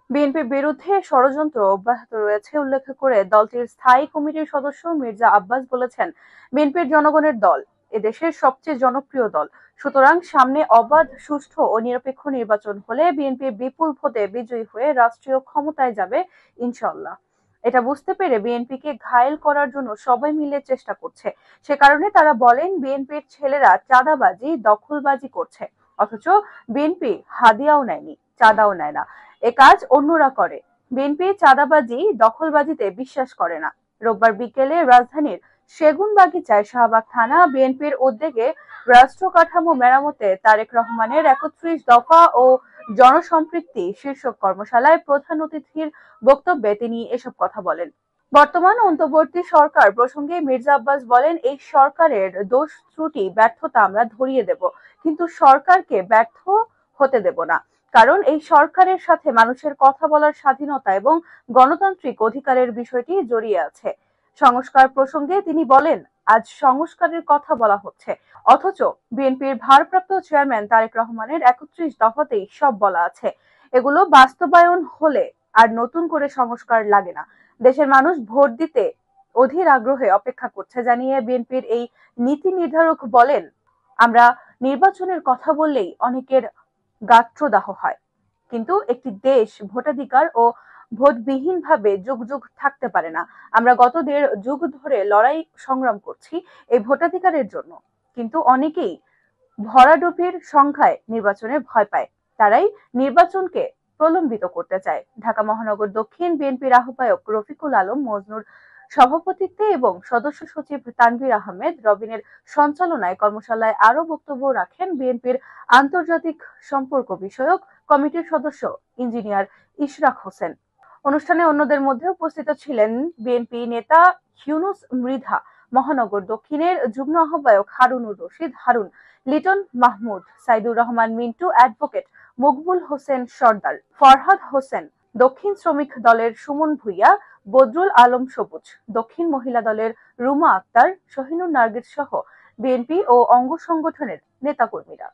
বিএনপির বিরুদ্ধে ষড়যন্ত্র অব্যাহত রয়েছে উল্লেখ করে দলটির স্থায়ী কমিটির সদস্য মির্জা আব্বাস বলেছেন, বিএনপির জনগণের দল, এদেশের সবচেয়ে জনপ্রিয় দল। সুতরাং সামনে অবাধ, সুষ্ঠু ও নিরপেক্ষ নির্বাচন হলে বিএনপি বিপুল ভোটে বিজয়ী হয়ে রাষ্ট্রীয় ক্ষমতায় যাবে ইনশাআল্লাহ। এটা বুঝতে পেরে বিএনপিকে ঘায়েল করার জন্য সবাই মিলে চেষ্টা করছে। সে কারণে তারা বলেন, বিএনপির ছেলেরা চাঁদাবাজি, দখলবাজি করছে, অথচ বিএনপি হাদিয়াও নেয়নি, চাঁদাও নেয় না। এ কাজ অন্যরা করে। বিএনপি চাঁদাবাজি, দখলবাজিতে বিশ্বাস করে না। রোববার বিকেলে রাজধানীর সেগুনবাগিচায় শাহবাগ থানা বিএনপির উদ্যোগে রাষ্ট্র কাঠামো মেরামতে তারেক রহমানের ৩১ দফা ও জনসম্পৃক্তি শীর্ষক কর্মশালায় প্রধান অতিথির বক্তব্যে তিনি এসব কথা বলেন। বর্তমান অন্তর্বর্তী সরকার প্রসঙ্গে মির্জা আব্বাস বলেন, এই সরকারের দোষ ত্রুটি ব্যর্থতা আমরা ধরিয়ে দেব, কিন্তু সরকারকে ব্যর্থ হতে দেব না। কারণ এই সরকারের সাথে মানুষের কথা বলার স্বাধীনতা এবং গণতান্ত্রিক অধিকারের বিষয়টি জড়িয়ে আছে। সংস্কার প্রসঙ্গে তিনি বলেন, আজ সংস্কারের কথা বলা হচ্ছে, অথচ বিএনপির ভারপ্রাপ্ত চেয়ারম্যান তারেক রহমানের ৩১ দফাতেই সব বলা আছে। এগুলো বাস্তবায়ন হলে আর নতুন করে সংস্কার লাগে না। দেশের মানুষ ভোট দিতে অধীর আগ্রহে অপেক্ষা করছে জানিয়ে বিএনপির এই নীতি নির্ধারক বলেন, আমরা নির্বাচনের কথা বললেই অনেকের গাত্রদাহ হয়, কিন্তু একটি দেশ ভোটাধিকার ও ভোটবিহীনভাবে যুগ যুগ থাকতে পারে না। আমরা গত ১.৫ যুগ ধরে লড়াই সংগ্রাম করছি এই ভোটাধিকারের জন্য, কিন্তু অনেকেই ভরাডুবির সংখ্যায় নির্বাচনে ভয় পায়। তারাই নির্বাচনকে প্রলম্বিত করতে চায়। ঢাকা মহানগর দক্ষিণ বিএনপির আহ্বায়ক রফিকুল আলম মজনুর সভাপতিত্বে এবং সদস্য সচিব তানভীর আহমেদ রবিনের সঞ্চালনায় কর্মশালায় আরো বক্তব্য রাখেন বিএনপির আন্তর্জাতিক সম্পর্ক বিষয়ক কমিটির সদস্য ইঞ্জিনিয়ার ইশরাক হোসেন। অনুষ্ঠানে অন্যদের মধ্যে উপস্থিত ছিলেন বিএনপি নেতা ইউনুস মৃধা, মহানগর দক্ষিণের যুগ্ম আহ্বায়ক হারুনুর রশিদ হারুন, লিটন মাহমুদ, সাইদুর রহমান মিন্টু, অ্যাডভোকেট মকবুল হোসেন সর্দার, ফরহাদ হোসেন, দক্ষিণ শ্রমিক দলের সুমন ভূঁইয়া, বদরুল আলম সবুজ, দক্ষিণ মহিলা দলের রুমা আক্তার, শহীনুর নার্গিস সহ বিএনপি ও অঙ্গ সংগঠনের নেতাকর্মীরা।